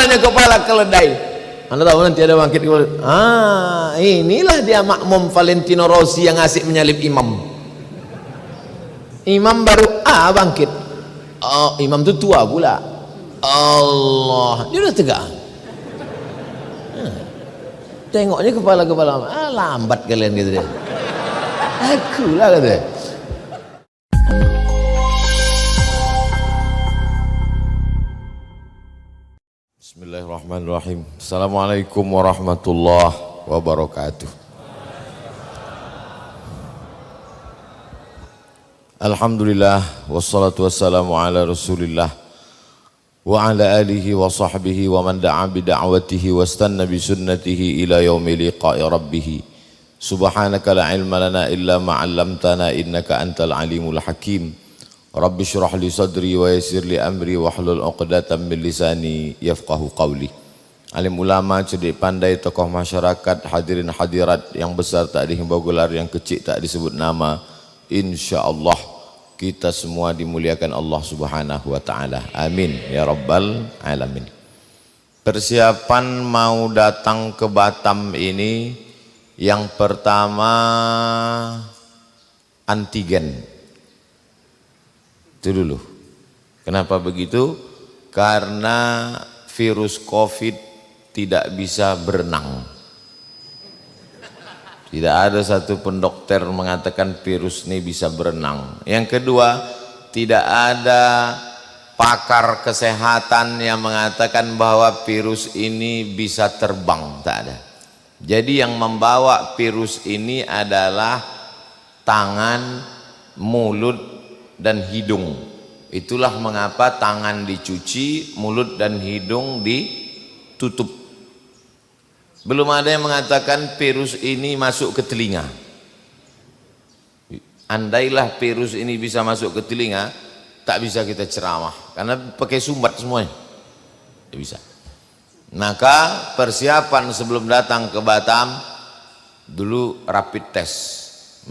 namanya kepala keledai. Anda tahu nanti ada bangkit kepala. Inilah dia makmum Valentino Rossi yang asik menyalip imam. Imam baru bangkit. Oh, imam itu tua pula. Allah, dia udah tegak. Tengoknya kepala-kepala, lambat kalian gitu deh. Aku lah kata. Bismillahirrahmanirrahim. Assalamualaikum warahmatullahi wabarakatuh. Alhamdulillah wassalatu wassalamu ala Rasulillah wa ala alihi wa sahbihi wa man da'a bi da'watihi wastanna bi sunnatihi ila yaumi liqa'i rabbih. Subhanaka la ilma lana illa ma 'allamtana innaka antal alimul hakim. Rabbi syrah li sadri wa yassir li amri wahlul 'uqdatam min lisani yafqahu qawli. Alim ulama, cerdik pandai, tokoh masyarakat, hadirin hadirat yang besar tak dihimbau gelar, yang kecil tak disebut nama. InsyaAllah kita semua dimuliakan Allah subhanahu wa ta'ala. Amin ya rabbal alamin. Persiapan mau datang ke Batam ini, yang pertama antigen. Itu dulu. Kenapa begitu? Karena virus COVID tidak bisa berenang. Tidak ada satu pun dokter mengatakan virus ini bisa berenang. Yang kedua, tidak ada pakar kesehatan yang mengatakan bahwa virus ini bisa terbang. Tak ada. Jadi yang membawa virus ini adalah tangan, mulut, dan hidung. Itulah mengapa tangan dicuci, mulut dan hidung ditutup. Belum ada yang mengatakan virus ini masuk ke telinga. Andailah virus ini bisa masuk ke telinga, tak bisa kita ceramah karena pakai sumbat semuanya. Tidak bisa. Maka persiapan sebelum datang ke Batam, dulu rapid test,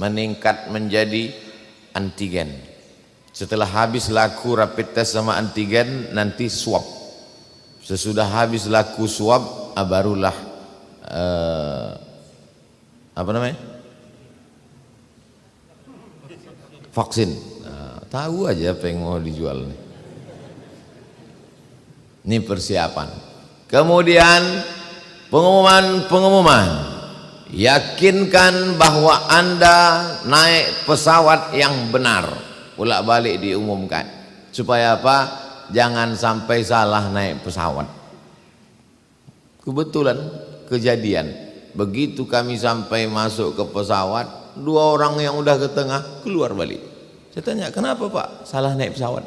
meningkat menjadi antigen. Setelah habis laku rapid test sama antigen, nanti swab. Sesudah habis laku swab, barulah apa namanya? Vaksin. Tahu aja apa yang mau dijual nih. Ini persiapan. Kemudian pengumuman. Yakinkan bahwa Anda naik pesawat yang benar. Bolak-balik diumumkan. Supaya apa? Jangan sampai salah naik pesawat. Kebetulan kejadian, begitu kami sampai masuk ke pesawat, dua orang yang udah ke tengah keluar balik. Saya tanya, kenapa Pak salah naik pesawat?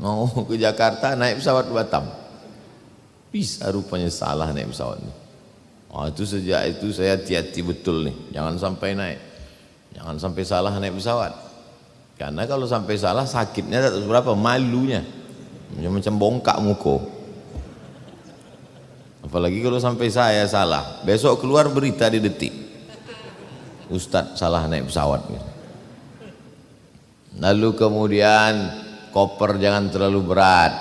Mau ke Jakarta naik pesawat ke Batam. Bisa rupanya salah naik pesawat ini. Itu sejak itu saya hati-hati betul nih, jangan sampai naik, jangan sampai salah naik pesawat. Karena kalau sampai salah sakitnya tak seberapa, malunya macam bongkak muka. Apalagi kalau sampai saya salah, besok keluar berita di Detik, Ustadz salah naik pesawat. Lalu kemudian koper jangan terlalu berat,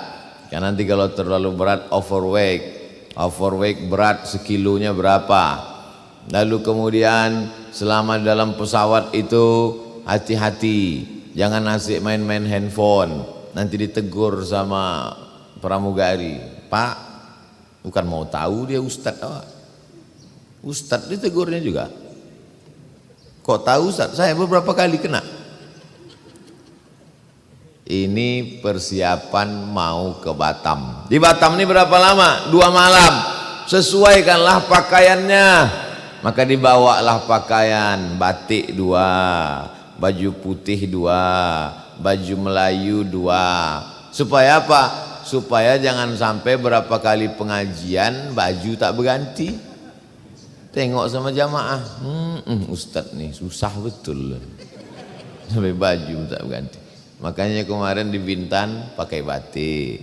karena nanti kalau terlalu berat overweight berat sekilonya berapa. Lalu kemudian selama dalam pesawat itu hati-hati, jangan asik main-main handphone, nanti ditegur sama pramugari. Pak, bukan mau tahu dia Ustadz. Ustadz ditegurnya juga. Kok tahu Ustadz? Saya beberapa kali kena. Ini persiapan mau ke Batam. Di Batam ini berapa lama? 2 malam. Sesuaikanlah pakaiannya. Maka dibawalah pakaian batik 2, baju putih 2, baju Melayu 2. Supaya apa? Supaya jangan sampai berapa kali pengajian baju tak berganti. Tengok sama jamaah, Ustadz nih susah betul sampai baju tak berganti. Makanya kemarin di Bintan pakai batik,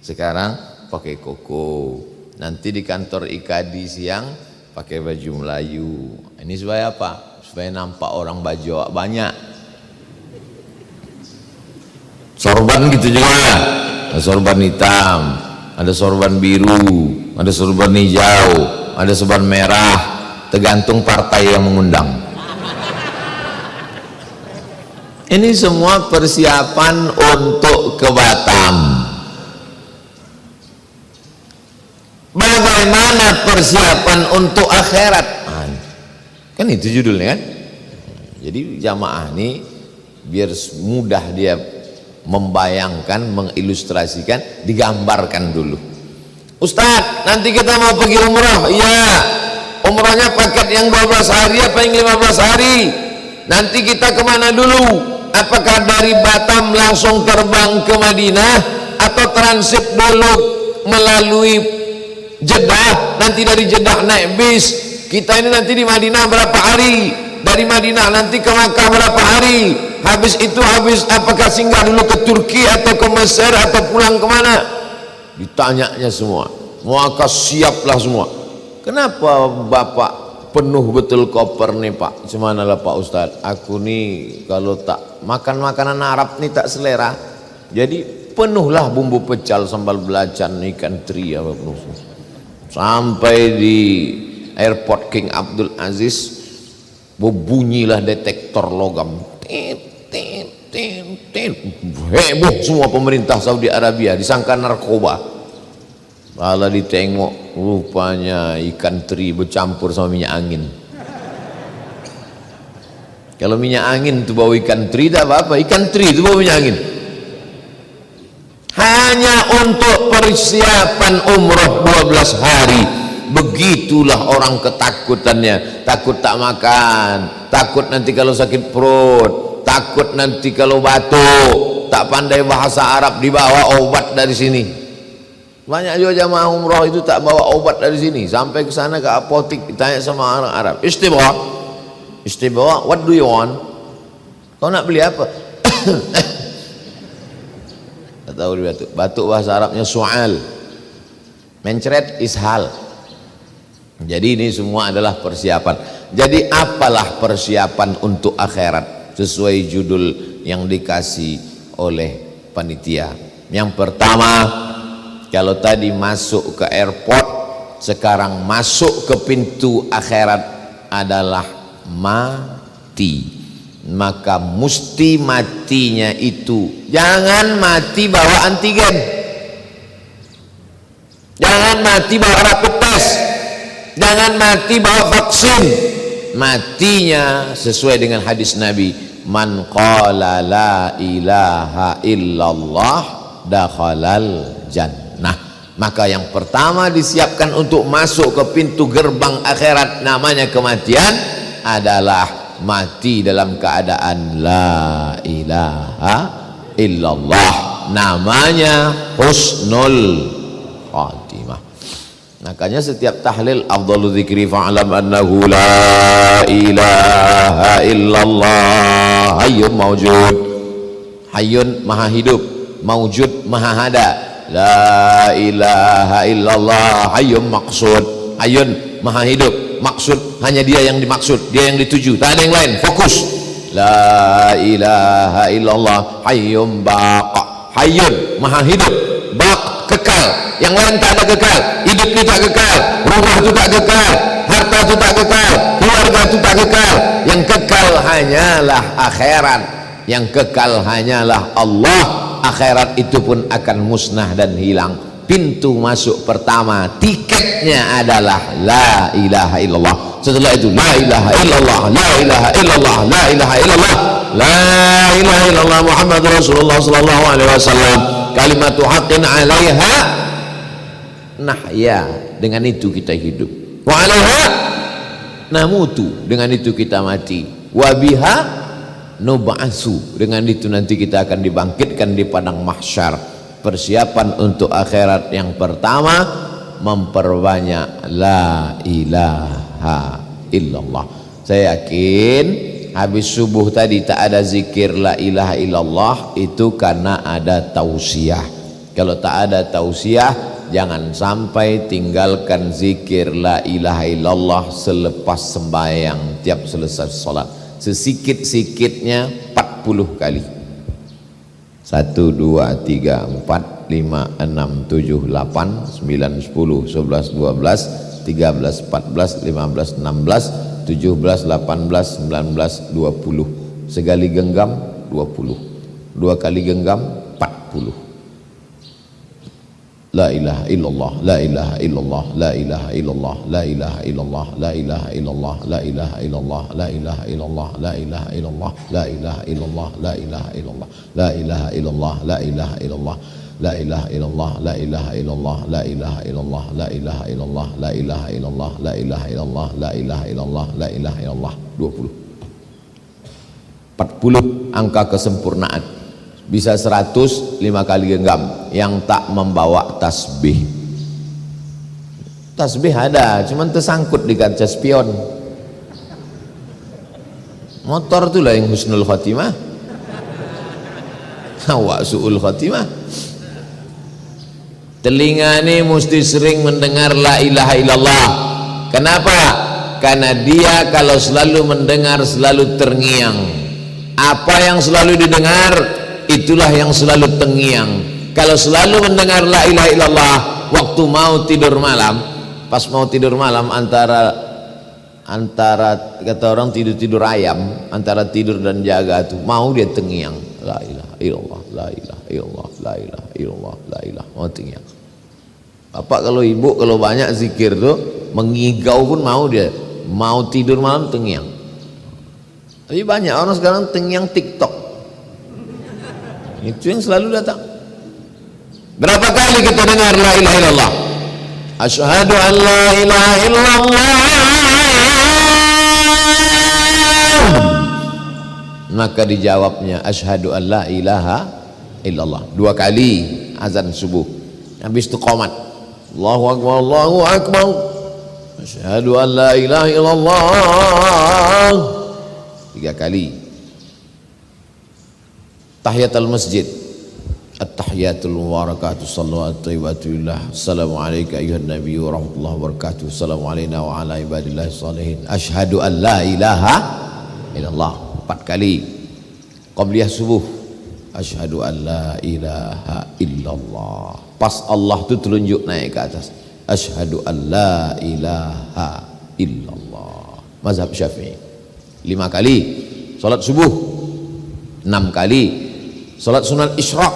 sekarang pakai koko. Nanti di kantor IKAD siang pakai baju Melayu. Ini supaya apa? Supaya nampak orang Bajawa banyak. Sorban gitu juga, sorban hitam. ada sorban biru, ada sorban hijau, ada sorban merah, tergantung partai yang mengundang. Ini semua persiapan untuk ke Batam. Bagaimana persiapan untuk akhirat? Kan itu judulnya kan. Jadi jamaah ini biar mudah dia membayangkan, mengilustrasikan, digambarkan dulu. Ustadz, nanti kita mau pergi umrah. Iya, umrahnya paket yang 12 hari apa yang 15 hari? Nanti kita kemana dulu? Apakah dari Batam langsung terbang ke Madinah atau transit dulu melalui Jeddah? Nanti dari Jeddah naik bis. Kita ini nanti di Madinah berapa hari? Dari Madinah nanti ke Makkah berapa hari? Habis itu apakah singgah dulu ke Turki atau ke Mesir atau pulang kemana? Ditanyanya semua. Maka siaplah semua. Kenapa Bapak penuh betul koper nih Pak? Cuman lah Pak Ustadz, aku nih kalau tak makan makanan Arab nih tak selera, jadi penuhlah bumbu pecal, sambal belacan, ikan teri apa penuh. Sampai di airport King Abdul Aziz berbunyilah detektor logam, heboh semua pemerintah Saudi Arabia, disangka narkoba. Kalau ditengok rupanya ikan teri bercampur sama minyak angin. Kalau minyak angin itu bawa ikan teri tak apa-apa, ikan teri itu bawa minyak angin. Hanya untuk persiapan umroh 12 hari. Begitulah orang ketakutannya. Takut tak makan, takut nanti kalau sakit perut, takut nanti kalau batuk, tak pandai bahasa Arab, dibawa obat dari sini. Banyak juga jamaah umroh itu tak bawa obat dari sini, sampai ke sana ke apotik ditanya sama orang Arab, istibawa, what do you want? Kau nak beli apa? Tak tahu dia batuk. Batuk bahasa Arabnya su'al, mencret ishal. Jadi ini semua adalah persiapan. Jadi apalah persiapan untuk akhirat sesuai judul yang dikasih oleh panitia. Yang pertama, kalau tadi masuk ke airport, sekarang masuk ke pintu akhirat adalah mati. Maka mesti matinya itu jangan mati bawa antigen, jangan mati bawa rapid test, jangan mati bawa vaksin. Matinya sesuai dengan hadis Nabi, man qala la ilaha illallah dakhalal jannah. Maka yang pertama disiapkan untuk masuk ke pintu gerbang akhirat namanya kematian adalah mati dalam keadaan la ilaha illallah, namanya husnul khatimah. Makanya setiap tahlil afdalu dzikri fa'lam annahu la ilaha illallah hayyun mawjud, hayyun maha hidup, mawjud maha ada. La ilaha illallah hayyun maqsud, hayyun maha hidup, maksud hanya dia yang dimaksud, dia yang dituju, tak ada yang lain, fokus. La ilaha illallah hayyun baqa, hayyun maha hidup, baq kekal, yang lain tak ada kekal. Hidup itu tak kekal, rumah itu tak kekal, harta itu tak kekal, keluarga itu tak kekal. Yang kekal hanyalah akhirat, yang kekal hanyalah Allah. Akhirat itu pun akan musnah dan hilang. Pintu masuk pertama, tiketnya adalah la ilaha illallah. Setelah itu la ilaha illallah, la ilaha illallah, la ilaha illallah, la ilaha illallah Muhammad Rasulullah sallallahu alaihi wasallam. Kalimatu haqqin 'alaiha nahya, dengan itu kita hidup. Wa 'alaiha namutu, dengan itu kita mati. Wa biha nub'atsu, dengan itu nanti kita akan dibangkitkan di padang mahsyar. Persiapan untuk akhirat yang pertama, memperbanyak la ilaha illallah. Saya yakin habis subuh tadi tak ada zikir la ilaha illallah itu karena ada tausiah. Kalau tak ada tausiah, jangan sampai tinggalkan zikir la ilaha illallah selepas sembahyang tiap selesai sholat. Sesikit-sikitnya 40 kali. 1, 2, 3, 4, 5, 6, 7, 8, 9, 10, 11, 12, 13, 14, 15, 16, 17, 18, 19, 20. Sekali genggam 20, 2 kali genggam 40. La ilaha illallah, la ilaha illallah, la ilaha illallah, la ilaha illallah, la ilaha illallah, la ilaha illallah, la ilaha illallah, la ilaha illallah, la ilaha illallah, la ilaha illallah, la ilaha illallah, la ilaha illallah, la ilaha illallah, la ilaha illallah, la ilaha illallah, la ilaha illallah, la ilaha illallah, la ilaha illallah, la ilaha illallah, la ilaha illallah. 20. 40 angka kesempurnaan. Bisa 100 5 kali genggam yang tak membawa tasbih. Tasbih ada, cuman tersangkut di kaca spion. Motor itulah yang husnul khatimah. Awak su'ul khatimah. Telinga ini mesti sering mendengar la ilaha illallah. Kenapa? Karena dia kalau selalu mendengar selalu terngiang. Apa yang selalu didengar itulah yang selalu terngiang. Kalau selalu mendengar la ilaha illallah waktu mau tidur malam, pas mau tidur malam antara kata orang tidur ayam, antara tidur dan jaga tuh mau dia terngiang la ilaha illallah, la ilaha illallah, la ilaha illallah, la ilaha, mau terngiang. Bapak kalau ibu kalau banyak zikir tuh mengigau pun mau dia, mau tidur malam terngiang. Tapi banyak orang sekarang terngiang TikTok. Itu yang selalu datang. Berapa kali kita dengar la ilaha illallah? Asyhadu an la ilaha illallah. Maka dijawabnya asyhadu an la ilaha illallah. 2 kali azan subuh. Habis itu qomat. Allahu akbar, Allahu akbar. Asyhadu an la ilaha illallah. 3 kali. Tahiyatul masjid. At-tahiyatul mubarakatuh sallallahu alaihi Assalamu alayka ayuhan nabiy wa rahmatullahi wa barakatuh. Assalamu alayna wa ala ibadillahi salihin. Asyhadu an la ilaha illallah. 4 kali. Qabliyah subuh. Asyhadu an la ilaha illallah. Pas Allah tu telunjuk naik ke atas. Asyhadu an la ilaha illallah. Mazhab Syafi'i. 5 kali. Salat subuh. 6 kali. Salat sunat isyraq,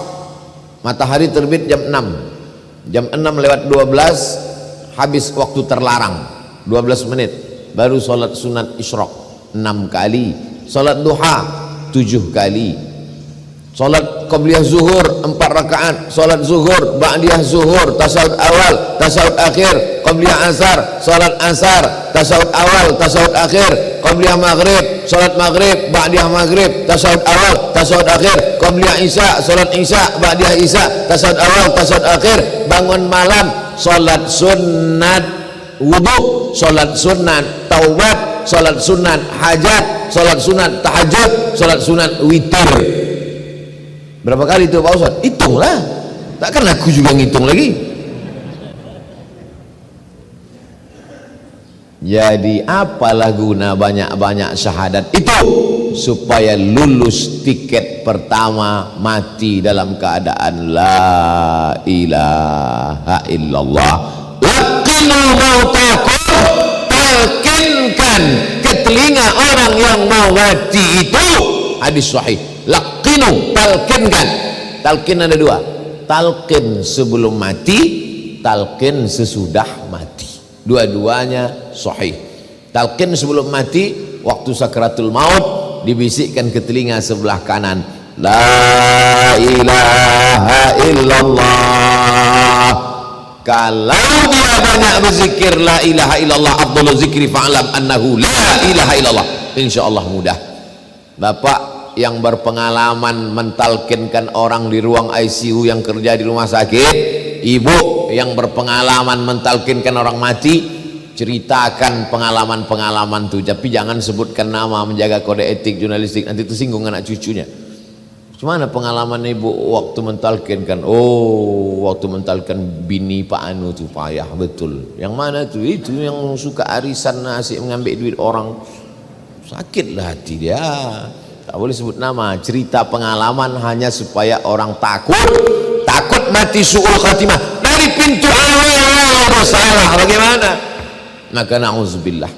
matahari terbit jam 6, jam 6 lewat 12 habis waktu terlarang 12 menit baru salat sunat isyraq 6 kali. Salat duha 7 kali. Salat qabliyah zuhur 4 rakaat. Salat zuhur, ba'diyah zuhur, tasawuf awal, tasawuf akhir, qabliyah asar, salat asar, tasawuf awal, tasawuf akhir, qabliyah maghrib, salat maghrib, ba'diyah maghrib, tasawuf awal, tasawuf akhir, qabliyah isya, salat isya, ba'diyah isya, tasawuf awal, tasawuf akhir. Bangun malam, salat sunat wudu, salat sunat taubat, salat sunat hajat, salat sunat tahajud, salat sunat witir. Berapa kali itu Pak Ustaz? Hitunglah. Takkan aku juga ngitung lagi. Jadi apalah guna banyak-banyak syahadat itu? Supaya lulus tiket pertama mati dalam keadaan la ilaha illallah. Laqinu mautakum, talkinkan ke telinga orang yang mau mati itu. Hadis sahih. Laqinu, talkinkan. Talkin ada 2. Talkin sebelum mati, talkin sesudah mati. Dua-duanya sahih. Talqin sebelum mati waktu sakratul maut dibisikkan ke telinga sebelah kanan, la ilaha illallah. Kalau dia banyak berzikir la ilaha illallah, afdhalul zikri fa'lam annahu la ilaha illallah, insyaallah mudah. Bapak yang berpengalaman mentalkinkan orang di ruang ICU yang kerja di rumah sakit, ibu yang berpengalaman mentalkinkan orang mati, ceritakan pengalaman-pengalaman itu, tapi jangan sebutkan nama, menjaga kode etik jurnalistik, nanti tersinggung anak cucunya. Gimana pengalaman ibu waktu mentalkinkan? Oh, waktu mentalkan bini Pak Anu itu payah betul. Yang mana tuh? Itu yang suka arisan, asik mengambil duit orang, sakitlah hati dia. Tak boleh sebut nama. Cerita pengalaman hanya supaya orang takut takut mati su'ul khatimah dari pintu awal bersalah, bagaimana? Maka na'udzubillah,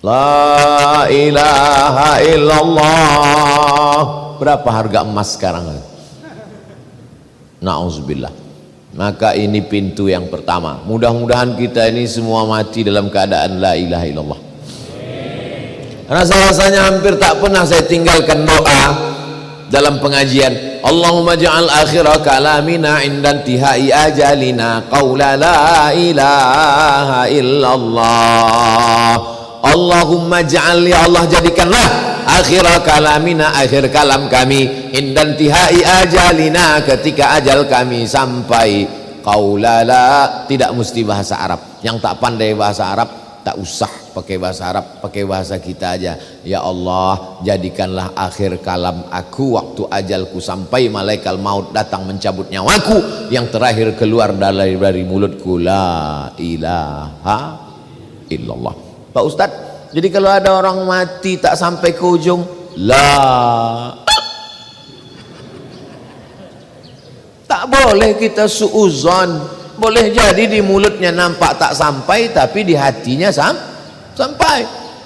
la ilaha illallah. Berapa harga emas sekarang? Na'udzubillah. Maka ini pintu yang pertama. Mudah-mudahan kita ini semua mati dalam keadaan la ilaha illallah. Karena rasanya hampir tak pernah saya tinggalkan doa dalam pengajian. Allahumma ja'al akhira kalamina indan tihai ajalina qawla la ilaha illallah. Allahumma ja'al, ya Allah jadikanlah akhira kalamina, akhir kalam kami, indan tihai ajalina, ketika ajal kami sampai, qawla la, tidak mesti bahasa Arab. Yang tak pandai bahasa Arab tak usah pakai bahasa Arab, pakai bahasa kita aja. Ya Allah, jadikanlah akhir kalam aku waktu ajalku sampai, malaikat maut datang mencabut nyawaku, yang terakhir keluar dari mulutku la ilaha illallah. Pak Ustadz, jadi kalau ada orang mati tak sampai ke ujung la, tak boleh kita suuzon. Boleh jadi di mulutnya nampak tak sampai, tapi di hatinya sampai.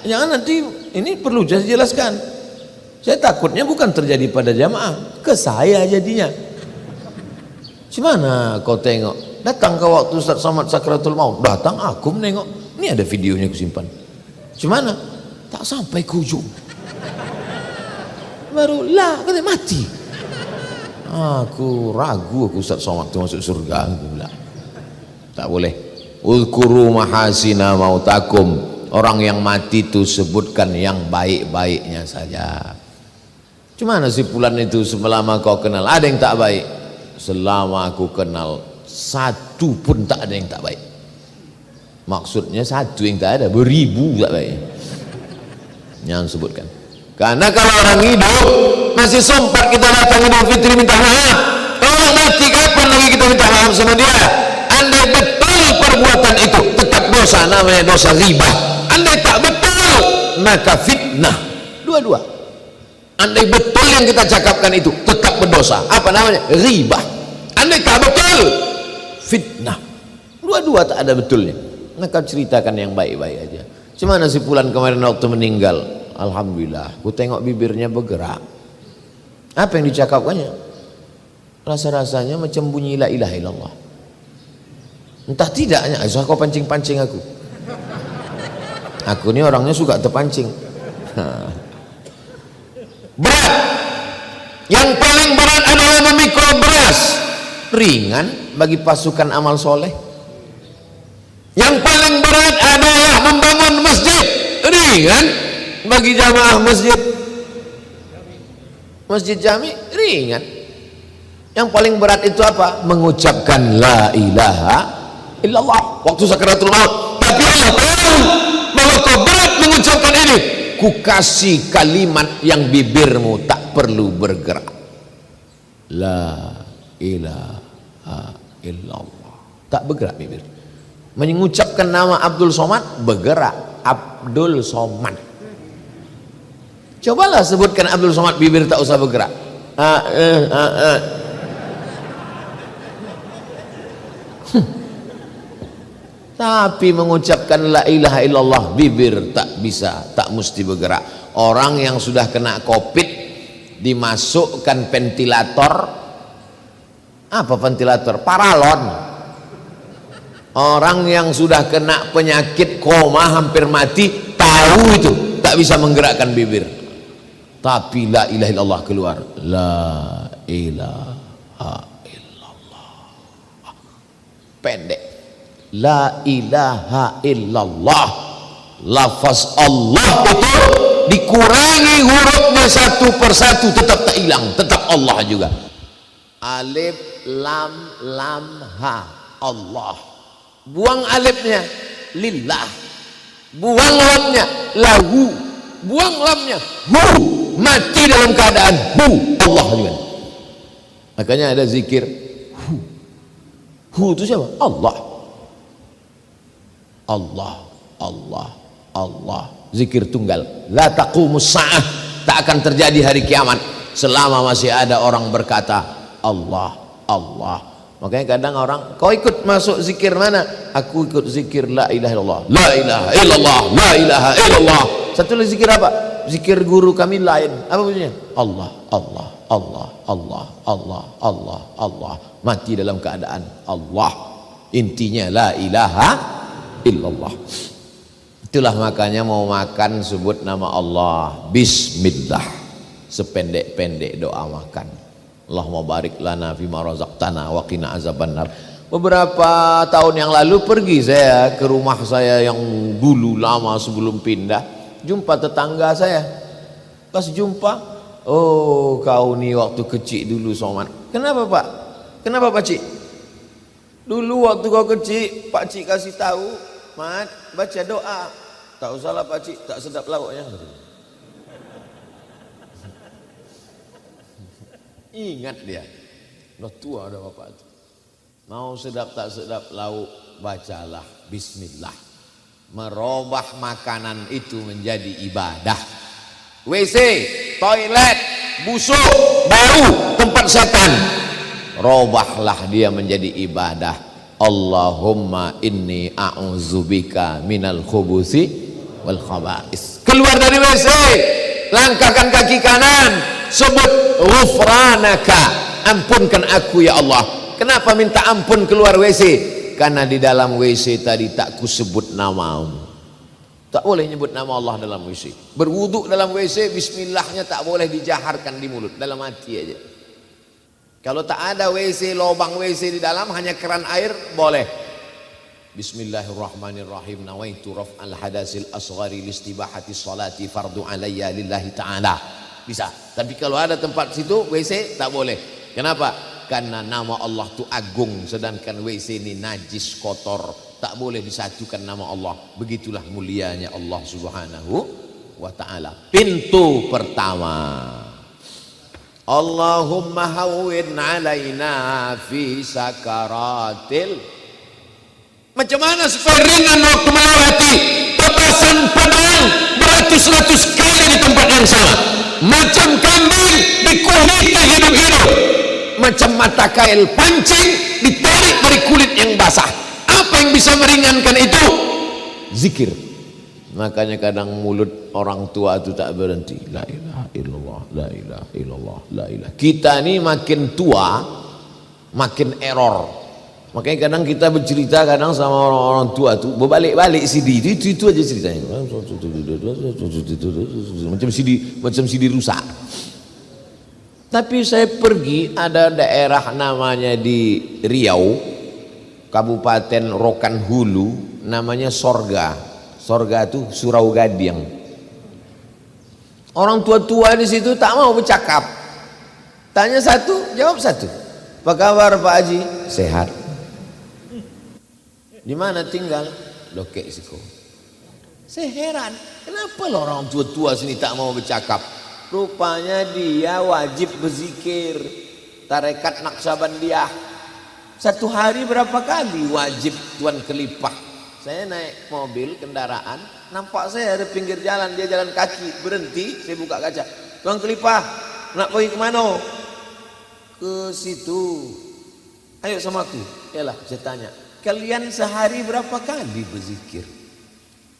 Jangan, nanti ini perlu saya jelaskan. Saya takutnya bukan terjadi pada jamaah, ke saya jadinya. Gimana kau tengok? Datang ke waktu Ustaz Somad Sakratul Maut, datang aku menengok. Ini ada videonya aku simpan. Gimana? Tak sampai ke ujung. Baru lah, katanya mati. Aku ragu, aku Ustaz Somad itu masuk surga. Aku bilang, tak boleh. Uzkuru mahasina mautakum. Orang yang mati itu sebutkan yang baik-baiknya saja. Cumana si Fulan itu selama kau kenal ada yang tak baik? Selama aku kenal satu pun tak ada yang tak baik. Maksudnya satu yang tak ada, beribu tak baik. Jangan sebutkan. Karena kalau orang hidup masih sempat kita datang Idul Fitri minta maaf. Kalau mati kapan lagi kita minta maaf sama dia? Andai betul perbuatan itu tetap dosa, namanya dosa riba. Andai tak betul maka fitnah. Dua-dua. Andai betul yang kita cakapkan itu tetap berdosa, apa namanya? Riba. Andai tak betul, fitnah. Dua-dua tak ada betulnya. Maka ceritakan yang baik-baik aja. Cumana si Fulan kemarin waktu meninggal, alhamdulillah, aku tengok bibirnya bergerak. Apa yang dicakapkannya? Rasa-rasanya macam bunyi la ilaha illallah. Entah tidaknya, kau pancing-pancing aku. Aku ini orangnya suka terpancing. Berat. Yang paling berat adalah memikul beras. Ringan bagi pasukan amal soleh. Yang paling berat adalah membangun masjid. Ringan bagi jamaah masjid. Masjid jami ringan. Yang paling berat itu apa? Mengucapkan la ilaha illallah waktu sakaratul maut. Tapi Allah tahu bahwa kau berat mengucapkan ini. Ku kasih kalimat yang bibirmu tak perlu bergerak. La ilaha illallah. Tak bergerak bibir. Mengucapkan nama Abdul Somad bergerak. Abdul Somad. Cobalah sebutkan Abdul Somad, bibir tak usah bergerak. Tapi mengucapkan la ilaha illallah bibir tak bisa, tak mesti bergerak. Orang yang sudah kena COVID dimasukkan ventilator. Apa ventilator? Paralon. Orang yang sudah kena penyakit koma hampir mati tahu itu tak bisa menggerakkan bibir. Tapi la ilaha illallah keluar. La ilaha illallah. Pendek. La ilaha illallah. Lafaz Allah itu dikurangi hurufnya satu persatu tetap tak hilang, tetap Allah juga. Alif lam ha, Allah. Buang alifnya, lillah. Buang lamnya, lahu. Buang lamnya, hu. Mati dalam keadaan hu, Allah juga. Makanya ada zikir hu. Hu itu siapa? Allah. Allah, Allah, Allah. Zikir tunggal. La taqumus sa'ah. Tak akan terjadi hari kiamat selama masih ada orang berkata Allah, Allah. Makanya kadang orang, kau ikut masuk zikir mana? Aku ikut zikir la ilaha illallah, la ilaha illallah, la ilaha illallah. Satu lagi zikir apa? Zikir guru kami lain. Apa bunyinya? Allah, Allah, Allah, Allah, Allah, Allah, Allah. Mati dalam keadaan Allah. Intinya la ilaha illallah. Itulah makanya mau makan sebut nama Allah, bismillah. Sependek-pendek doa makan. Allahumma barik lana fima razaqtana wa qina azabannar. Beberapa tahun yang lalu pergi saya ke rumah saya yang dulu lama sebelum pindah, jumpa tetangga saya. Pas jumpa, oh kau ni waktu kecil dulu Somad. Kenapa Pak? Kenapa Pak Cik? Dulu waktu kau kecil, Pak Cik kasih tahu, Mat, baca doa. Tak usahlah Pak Cik, tak sedap lauknya. Ingat dia, udah tua udah bapak itu. Mau sedap tak sedap lauk, bacalah bismillah. Merubah makanan itu menjadi ibadah. WC, toilet, busuk, bau, tempat setan, robahlah dia menjadi ibadah. Allahumma inni a'udzubika minal khubuthi wal khaba'is. Keluar dari WC, langkahkan kaki kanan, sebut ghufranaka, ampunkan aku ya Allah. Kenapa minta ampun keluar WC? Karena di dalam WC tadi tak kusebut namamu. Tak boleh nyebut nama Allah dalam WC. Berwuduk dalam WC, bismillahnya tak boleh dijaharkan di mulut, dalam hati aja. Kalau tak ada WC, lubang WC di dalam, hanya keran air, boleh. Bismillahirrahmanirrahim. Nawaitu raf'al hadasil asghari listibahati salati fardu alayya lillahi ta'ala. Bisa. Tapi kalau ada tempat situ WC tak boleh. Kenapa? Karena nama Allah itu agung, sedangkan WC ini najis, kotor. Tak boleh disatukan nama Allah. Begitulah mulianya Allah Subhanahu wa ta'ala. Pintu pertama, Allahumma hawwin alaina fi sakaratil. Macam mana supaya ringan waktu melewati pepasan padang beratus-ratus kali di tempat yang sama, macam kambing dikuliti hidup-hidup, macam mata kail pancing ditarik dari kulit yang basah. Apa yang bisa meringankan itu? Zikir. Makanya kadang mulut orang tua itu tak berhenti. La ilaha illallah, la ilaha illallah, la ilaha. Kita ini makin tua makin error. Makanya kadang kita bercerita kadang sama orang-orang tua itu berbalik-balik CD itu aja ceritanya. Macam CD rusak. Tapi saya pergi, ada daerah namanya di Riau, Kabupaten Rokan Hulu, namanya Sorga. Sorga itu Surau Gadiang. Orang tua-tua di situ tak mau bercakap. Tanya satu, jawab satu. Apa kabar Pak Haji? Sehat. Di mana tinggal? Lokek Siko. Saya heran, kenapa lo orang tua-tua sini tak mau bercakap? Rupanya dia wajib berzikir. Tarekat Naqsabandiyah. Satu hari berapa kali wajib Tuan Kelipah. Saya naik mobil, kendaraan, nampak saya ada pinggir jalan, dia jalan kaki, berhenti, saya buka kaca. Tuan Kelipah, nak pergi ke mana? Ke situ. Ayo sama aku. Yalah, saya tanya, kalian sehari berapa kali berzikir?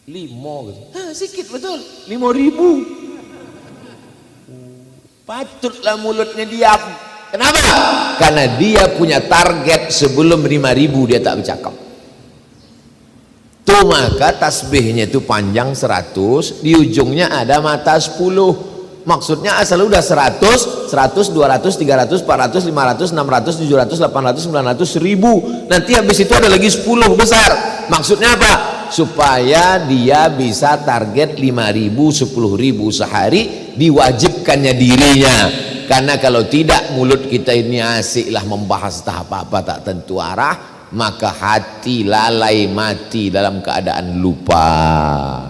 5 gitu. Sikit betul, 5.000. Patutlah mulutnya diam. Kenapa? Karena dia punya target sebelum 5.000 dia tak bercakap. Tuh maka tasbihnya itu panjang 100, di ujungnya ada mata 10. Maksudnya asal udah 100, 200, 300, 400, 500, 600, 700, 800, 900, 1000. Nanti habis itu ada lagi 10 besar. Maksudnya apa? Supaya dia bisa target 5.000, 10.000 sehari, diwajibkannya dirinya. Karena kalau tidak, mulut kita ini asiklah membahas tahap apa tak tentu arah, maka hati lalai mati dalam keadaan lupa.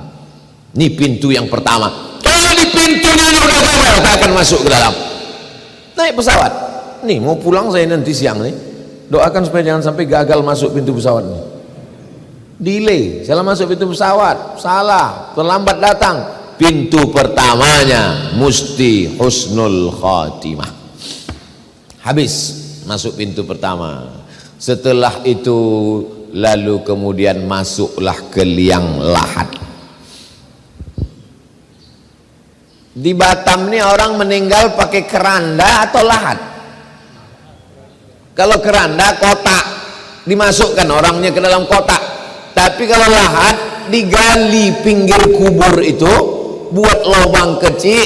Ini pintu yang pertama. Kalau di pintunya udah gagal, tak akan masuk ke dalam. Naik pesawat. Nih mau pulang saya nanti siang nih. Doakan supaya jangan sampai gagal masuk pintu pesawat nih. Delay, salah masuk pintu pesawat, salah, terlambat datang. Pintu pertamanya mesti husnul khatimah. Habis. masuk pintu pertama. Setelah itu lalu kemudian masuklah ke liang lahat. Di Batam nih orang meninggal pakai keranda atau lahat? Kalau keranda kotak, dimasukkan orangnya ke dalam kotak. Tapi kalau lahat digali pinggir kubur itu, buat lubang kecil,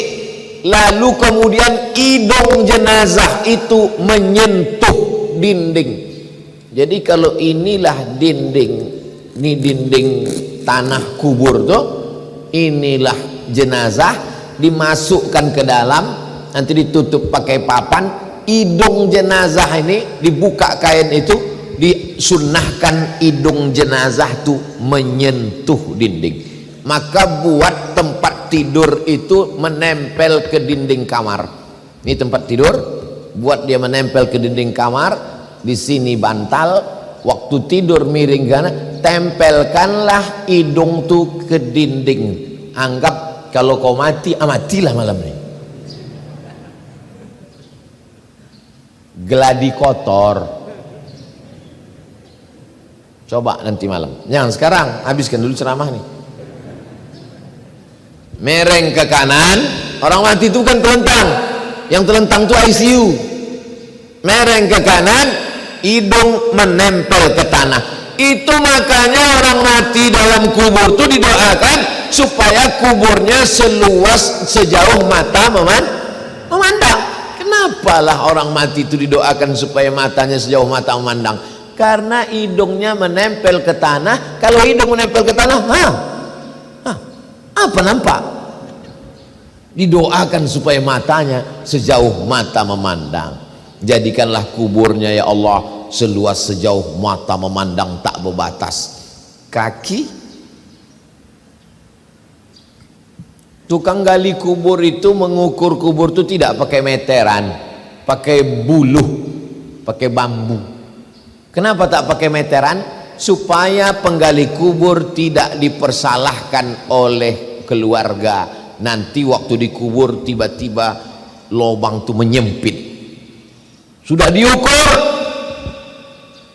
lalu kemudian hidung jenazah itu menyentuh dinding. Jadi kalau inilah dinding, ini dinding tanah kubur tuh, inilah jenazah, dimasukkan ke dalam, nanti ditutup pakai papan, hidung jenazah ini dibuka kain itu, disunnahkan hidung jenazah tuh menyentuh dinding. Maka buat tempat tidur itu menempel ke dinding kamar. Ini tempat tidur, buat dia menempel ke dinding kamar. Di sini bantal, waktu tidur miring kana, tempelkanlah hidung tuh ke dinding. Anggap kalau kau mati, matilah malam ini. Geladi kotor. Coba nanti malam. Jangan sekarang, habiskan dulu ceramah nih. Mereng ke kanan, orang mati itu kan telentang. Yang telentang itu ICU. Mereng ke kanan, hidung menempel ke tanah. Itu makanya orang mati dalam kubur itu didoakan supaya kuburnya seluas sejauh mata memandang. Kenapalah orang mati itu didoakan supaya matanya sejauh mata memandang? Karena hidungnya menempel ke tanah. Kalau hidung menempel ke tanah, apa nampak? Didoakan supaya matanya sejauh mata memandang. Jadikanlah kuburnya ya Allah seluas sejauh mata memandang, tak berbatas kaki. Tukang gali kubur itu mengukur kubur itu tidak pakai meteran, pakai buluh, pakai bambu. Kenapa tak pakai meteran? Supaya penggali kubur tidak dipersalahkan oleh keluarga. Nanti waktu dikubur tiba-tiba lubang itu menyempit. Sudah diukur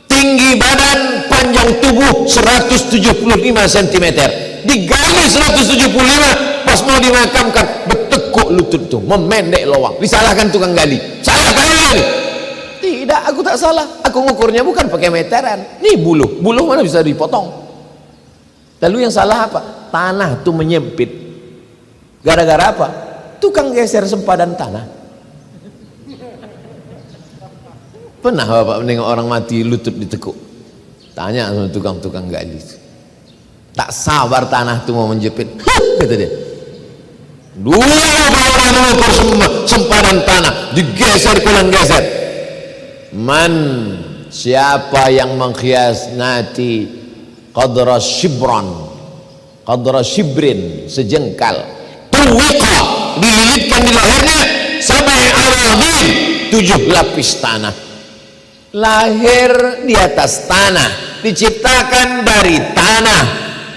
tinggi badan, panjang tubuh 175 cm, digali 175, pas mau dimakamkan bertekuk lutut tuh, memendek lubang. Disalahkan tukang gali, salah kali. Tidak, aku tak salah, aku ngukurnya bukan pakai meteran. Nih buluh mana bisa dipotong. Lalu yang salah apa? Tanah tuh menyempit. Gara-gara apa? Tukang geser sempadan tanah. Pernah bapak menengok orang mati lutut ditekuk? Tanya sama tukang-tukang gali. Tak sabar tanah itu mau menjepit. Kata dia. Dulu orang mengukur sempadan tanah, digeser kanan geser. Man, siapa yang mengkhianati qadra shibrin, sejengkal, tuwiqa, dililitkan di lehernya sampai aradin, 7 lapis tanah. Lahir di atas tanah, diciptakan dari tanah,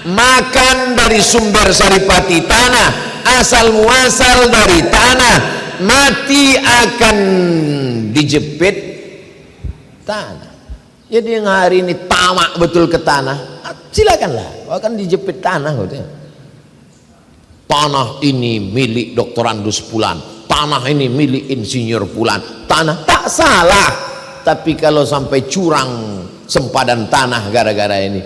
makan dari sumber saripati tanah, asal muasal dari tanah, mati akan dijepit tanah. Jadi yang hari ini tamak betul ke tanah, silakanlah, akan dijepit tanah. Tanah ini milik doktorandus Fulan, tanah ini milik insinyur Fulan, tanah tak salah. Tapi kalau sampai curang sempadan tanah gara-gara ini,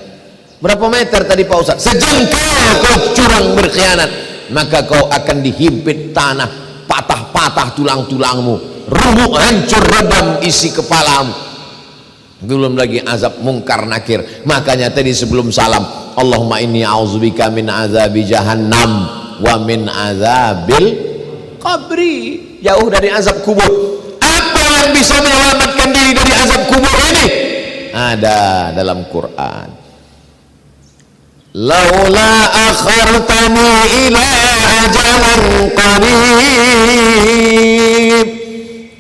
berapa meter tadi Pak Ustaz? Sejengkal kau curang berkhianat, maka kau akan dihimpit tanah, patah-patah tulang-tulangmu, remuk hancur redam isi kepalamu. Belum lagi azab mungkar nakir. Makanya tadi sebelum salam, Allahumma inni a'udzubika min azabi jahannam wa min azabil qabri. Jauh dari azab kubur. Apa yang bisa menyelamatkan diri dari azab kubur ini? Ada dalam Quran. Laula akhartani ila ajalin qarib.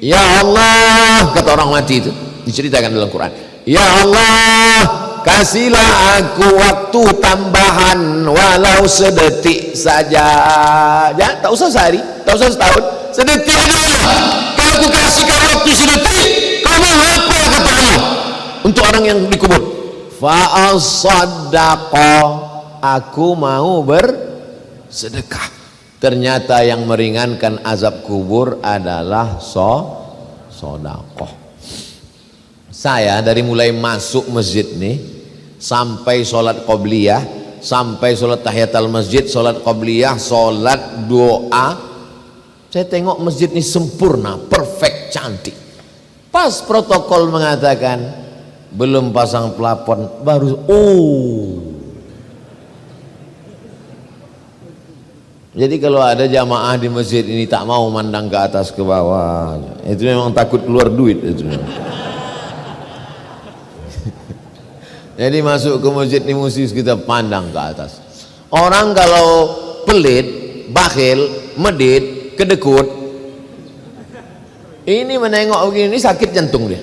Ya Allah, kata orang mati itu, diceritakan dalam Quran. Ya Allah, kasihlah aku waktu tambahan walau sedetik saja. Ya, tak usah sehari, tak usah setahun, sedetik aja. Kalau aku kasihkan waktu sedetik, kau mau orang yang dikubur. Fa'asaddaqa, aku mau bersedekah. Ternyata yang meringankan azab kubur adalah sedekah. Saya dari mulai masuk masjid nih sampai sholat qobliyah, sampai sholat tahiyatul masjid, sholat qobliyah, sholat doa, saya tengok masjid ini sempurna, perfect, cantik. Pas protokol mengatakan belum pasang plafon, baru jadi kalau ada jamaah di masjid ini tak mau mandang ke atas ke bawah, itu memang takut keluar duit itu. Jadi masuk ke masjid ini mesti kita pandang ke atas. Orang kalau pelit, bakhil, medit, kedekut, ini menengok begini sakit jantung dia.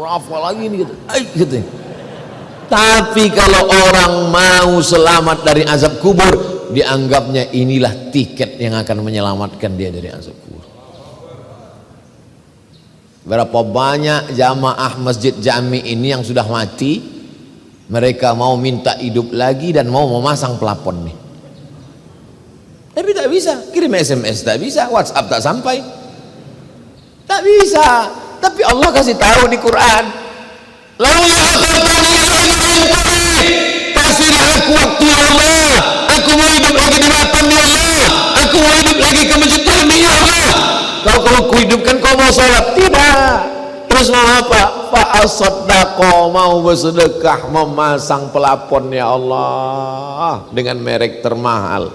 Apa lagi ini gitu. Gitu. Tapi kalau orang mau selamat dari azab kubur, dianggapnya inilah tiket yang akan menyelamatkan dia dari azab kubur. Berapa banyak jamaah masjid jami ini yang sudah mati, mereka mau minta hidup lagi dan mau memasang plafon nih, tapi tak bisa. Kirim SMS tak bisa, WhatsApp tak sampai, tak bisa. Tapi Allah kasih tahu di Quran, kasihlah aku waktu ya Allah, aku mau hidup lagi di Batam ya Allah, aku mau hidup lagi ke masjid Jami ya Allah. Kalau ku hidupkan kau mau sholat, tidak. Terus mau apa? Fa'asaddaqa, mau bersedekah, memasang pelapon ya Allah dengan merek termahal.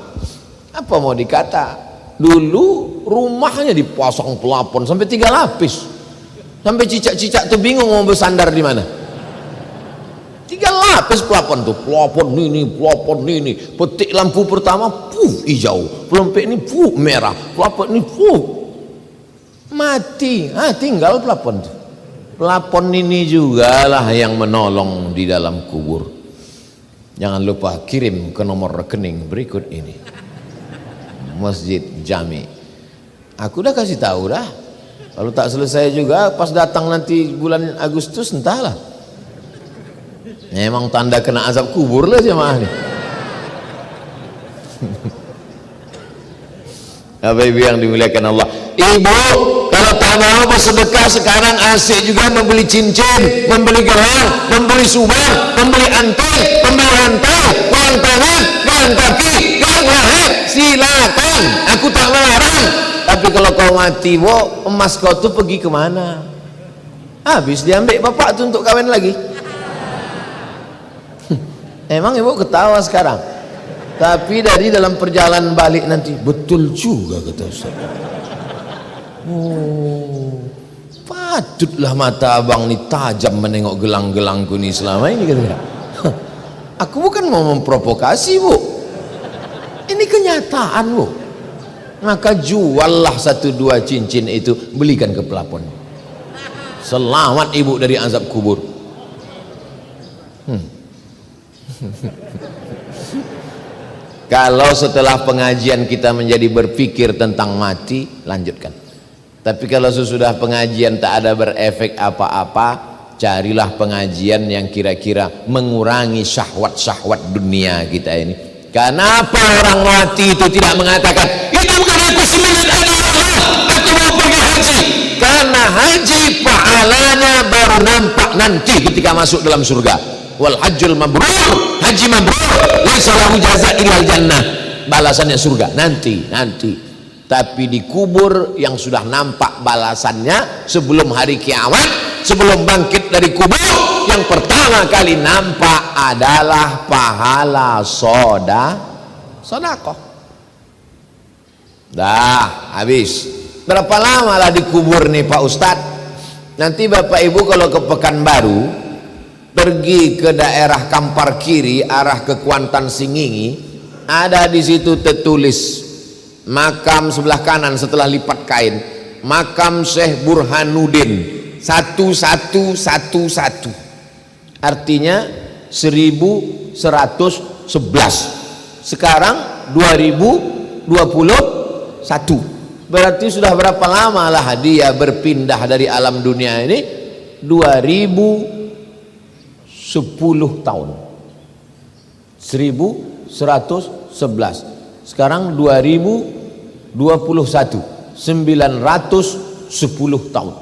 Apa mau dikata? Dulu rumahnya dipasang pelapon sampai 3 lapis, sampai cicak-cicak tuh bingung mau bersandar di mana. 3 lapis pelapon tuh, pelapon ini, petik lampu pertama, hijau, pelompek ini, merah, pelapon ini, mati, tinggal pelapon tuh. Pelapon ini juga lah yang menolong di dalam kubur. Jangan lupa kirim ke nomor rekening berikut ini, Masjid Jami. Aku udah kasih tahu dah. Kalau tak selesai juga pas datang nanti bulan Agustus, entahlah. Memang tanda kena azab kubur lah jemaah nih. Bapak Ibu yang dimuliakan Allah, ibu kalau tak mau bersedekah sekarang asik juga membeli cincin, membeli gelang, membeli subah, membeli anting, membeli rantai, gelang tangan, gelang kaki, gelang leher, silakan, aku tak melarang. Tapi kalau kau mati, emas kau tuh pergi kemana? Habis diambil bapak tuh untuk kawin lagi. Emang ibu ketawa sekarang, tapi dari dalam perjalanan balik nanti betul juga kata Ustaz. Patutlah mata abang ni tajam menengok gelang-gelangku ni selama ini kata. Aku bukan mau memprovokasi bu, ini kenyataan bu. Maka juallah 1-2 cincin itu, belikan ke pelapon. Selamat ibu dari azab kubur. Kalau setelah pengajian kita menjadi berpikir tentang mati, lanjutkan. Tapi kalau sesudah pengajian tak ada berefek apa-apa, carilah pengajian yang kira-kira mengurangi syahwat-syahwat dunia kita ini. Kenapa orang mati itu tidak mengatakan, hidupkan aku seminit ada Allah, aku mau pergi haji? Karena haji pahalanya baru nampak nanti ketika masuk dalam surga. Wal hajjul mabrur, haji mabrur, laisa lahu jazaa illal jannah, balasannya surga nanti. Tapi di kubur yang sudah nampak balasannya sebelum hari kiamat, sebelum bangkit dari kubur, yang pertama kali nampak adalah pahala sedekah. Dah habis. Berapa lama lah dikubur nih Pak Ustadz? Nanti Bapak Ibu kalau ke Pekanbaru, pergi ke daerah Kampar Kiri arah ke Kuantan Singingi, ada di situ tertulis makam sebelah kanan setelah lipat kain, makam Syekh Burhanuddin 1111, artinya 1111. Sekarang 2021, berarti sudah berapa lama lah dia berpindah dari alam dunia ini? 2021. tahun. 1111. Sekarang 2021, 910 tahun.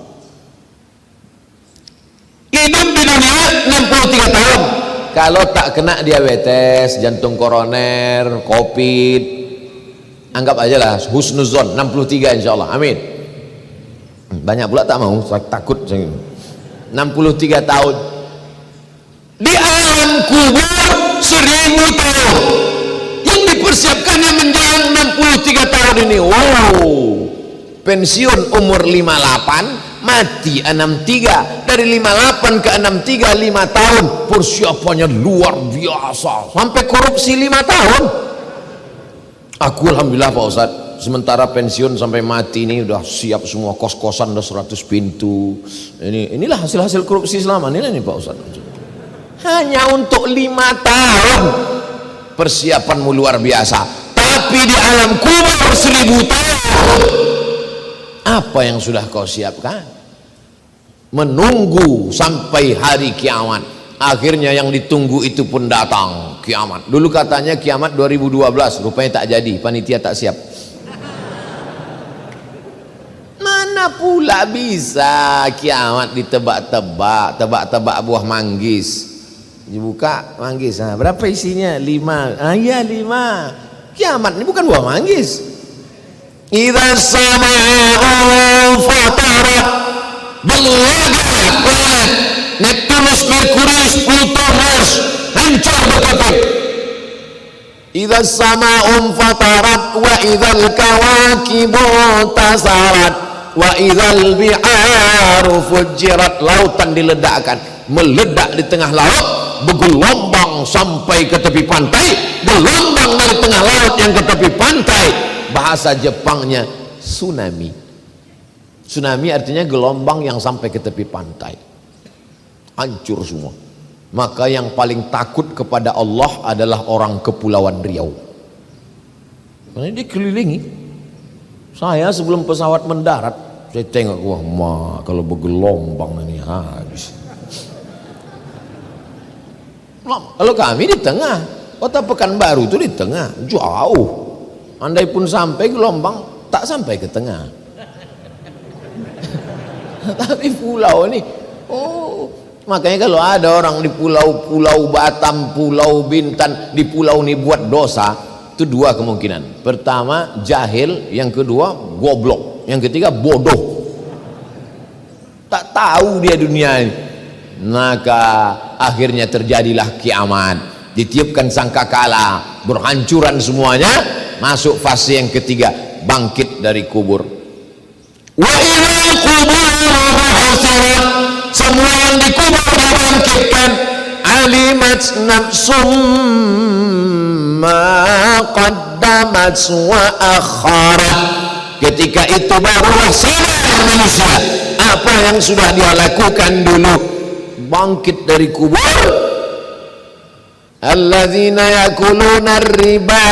Hidup di dunia 63 tahun. Kalau tak kena diabetes, jantung koroner, covid, anggap aja lah husnuzon 63 insya Allah, amin. Banyak pula tak mau, saya takut 63 tahun. Di alam kubur 1000 tahun. Yang dipersiapkannya menjelang 63 tahun ini. Wow. Pensiun umur 58, mati 63. Dari 58 ke 63 5 tahun. Persiapannya luar biasa. Sampai korupsi 5 tahun. Aku alhamdulillah Pak Ustadz, sementara pensiun sampai mati ini udah siap semua, kos-kosan udah 100 pintu. Inilah hasil-hasil korupsi selama ini Pak Ustadz. Hanya untuk 5 tahun persiapanmu luar biasa. Tapi di alam kubur 1000 tahun, apa yang sudah kau siapkan? Menunggu sampai hari kiamat. Akhirnya yang ditunggu itu pun datang, kiamat. Dulu katanya kiamat 2012, rupanya tak jadi, panitia tak siap. Mana pula bisa kiamat ditebak-tebak, tebak-tebak buah manggis. Dibuka manggis, nah, berapa isinya? 5. Iya 5. Kiamat ini bukan buah manggis. Idza sama'u fatarat, berlaga planet Neptunus, Merkurius, Pluto, Mars hancur berkeping. Idza sama'u fatarat wa idzal kawakibu tasarat wa idzal bi'aru fujirat. Lautan diledakkan, meledak di tengah laut, bergelombang sampai ke tepi pantai, gelombang dari tengah laut yang ke tepi pantai. Bahasa Jepangnya tsunami. Tsunami artinya gelombang yang sampai ke tepi pantai, hancur semua. Maka yang paling takut kepada Allah adalah orang Kepulauan Riau. Karena dia kelilingi. Saya sebelum pesawat mendarat, saya tengok, wah kalau bergelombang ini habis. Kalau kami di tengah, kota Pekanbaru itu di tengah, jauh. Andai pun sampai gelombang, tak sampai ke tengah. Tapi pulau ini, makanya kalau ada orang di pulau Batam, Pulau Bintan, di pulau ini buat dosa, itu 2 kemungkinan. Pertama jahil, yang kedua goblok, yang ketiga bodoh. Tak tahu dia dunia ini. Maka akhirnya terjadilah kiamat, ditiupkan sangkakala, berhancuran semuanya, masuk fase yang ketiga, bangkit dari kubur. Wa ilal kubur hasirat, semua yang dikubur dibangkitkan. Alimat nafsum ma qaddamat wa akharat. Ketika itu barulah sadar manusia apa yang sudah dia lakukan dulu. Bangkit dari kubur. Alladzina yakuluna riba,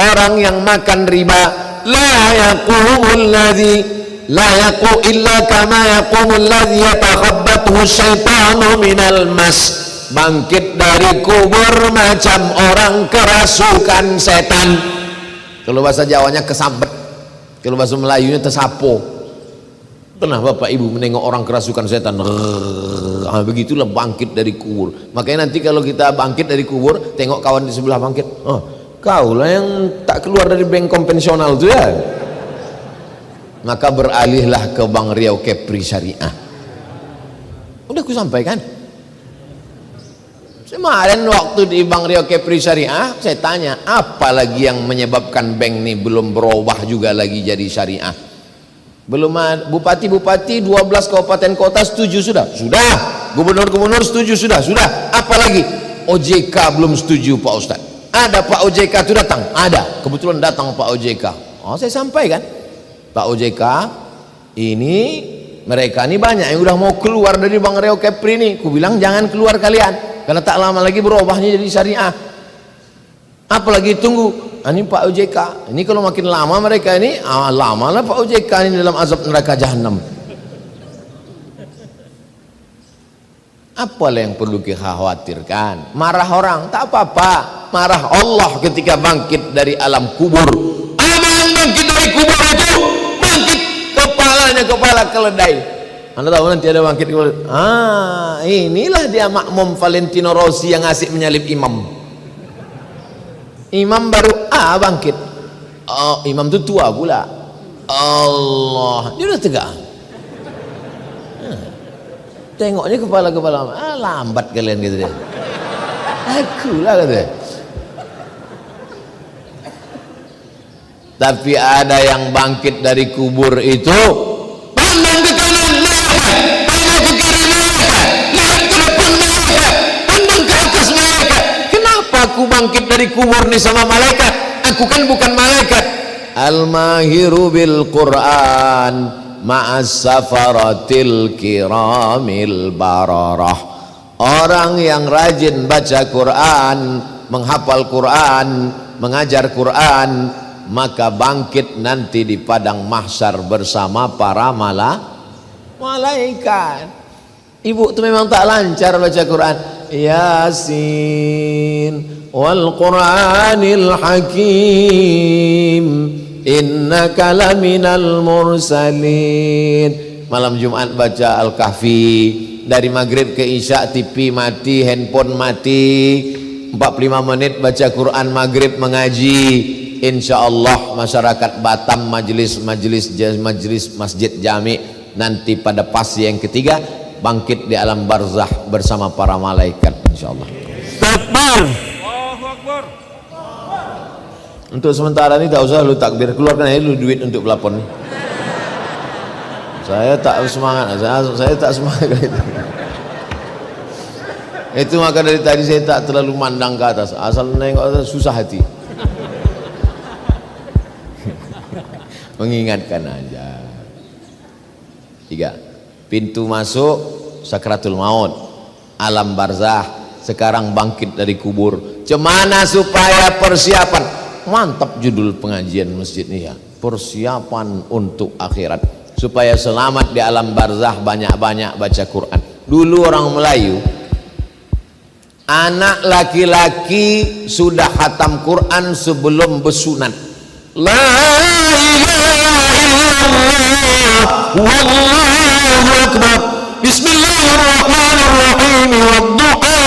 orang yang makan riba. La yaqumul ladzi la yaqu illa kama yaqumul ladzi yatakhabbathu syaitanu minal mas. Bangkit dari kubur macam orang kerasukan setan. Kalau bahasa Jawanya kesambet, kalau bahasa Melayunya tersapo. Pernah Bapak Ibu menengok orang kerasukan setan? Begitulah bangkit dari kubur. Makanya nanti kalau kita bangkit dari kubur, tengok kawan di sebelah bangkit, kau lah yang tak keluar dari bank konvensional itu ya. Maka beralihlah ke Bank Riau Kepri Syariah. Udah aku sampaikan. Kemarin waktu di Bank Riau Kepri Syariah, saya tanya, apa lagi yang menyebabkan bank ini belum berubah juga lagi jadi syariah? Belum ada. Bupati-bupati 12 kabupaten kota setuju sudah? Sudah. Gubernur-gubernur setuju sudah? Sudah. Apalagi OJK belum setuju Pak Ustadz. Ada Pak OJK itu datang? Ada. Kebetulan datang Pak OJK. Saya sampaikan, Pak OJK ini, mereka ini banyak yang udah mau keluar dari Bank Riau Kepri ini. Ku bilang jangan keluar kalian, karena tak lama lagi berubahnya jadi syariah. Apalagi tunggu. Ini Pak OJK, ini kalau makin lama mereka ini, lama lah Pak OJK ini dalam azab neraka jahanam. Apalah yang perlu dikhawatirkan? Marah orang tak apa-apa, marah Allah ketika bangkit dari alam kubur. Apa yang bangkit dari kubur itu? Bangkit kepalanya kepala keledai. Anda tahu nanti ada bangkit kepala. Inilah dia makmum Valentino Rossi yang asik menyalip imam. Imam baru bangkit. Imam itu tua pula. Allah, dia udah tegak. Tengoknya kepala-kepala, lambat kalian gitu deh. Akulah kata. Tapi ada yang bangkit dari kubur itu, pandang ke kanan malaikat, pandang ke kiri malaikat, lihat ke depan malaikat, pandang ke atas malaikat. Kenapa aku bangkit dari kubur nih sama malaikat? Aku kan bukan malaikat. Al-mahiru bil Quran ma'as safaratil kiramil bararah. Orang yang rajin baca Quran, menghafal Quran, mengajar Quran, maka bangkit nanti di padang mahsyar bersama para malaikat. Ibu itu memang tak lancar baca Quran. Yasin wal Quranil Hakim, innaka laminal mursalin. Malam Jumat baca Al-Kahfi, dari maghrib ke isya TV mati, handphone mati, 45 menit baca Quran maghrib mengaji. Insya Allah masyarakat Batam majelis masjid jami nanti pada pasti yang ketiga bangkit di alam barzah bersama para malaikat insya Allah. Takbir. Allahu Akbar. Untuk sementara ini tak usah lu takbir, keluarkan aja lu duit untuk pelapon. Saya tak semangat, saya tak semangat itu. Itu maka dari tadi saya tak terlalu mandang ke atas, asal nengok atas susah hati. Mengingatkan aja. 3. Pintu masuk sakratul maut, alam barzah, sekarang bangkit dari kubur. Cemana supaya persiapan? Mantap judul pengajian masjid ini ya, persiapan untuk akhirat. Supaya selamat di alam barzah, banyak-banyak baca Quran. Dulu orang Melayu, anak laki-laki sudah khatam Quran sebelum bersunat. La ilaha illallah wallahu akbar bismillahirrahmanirrahim wadduha.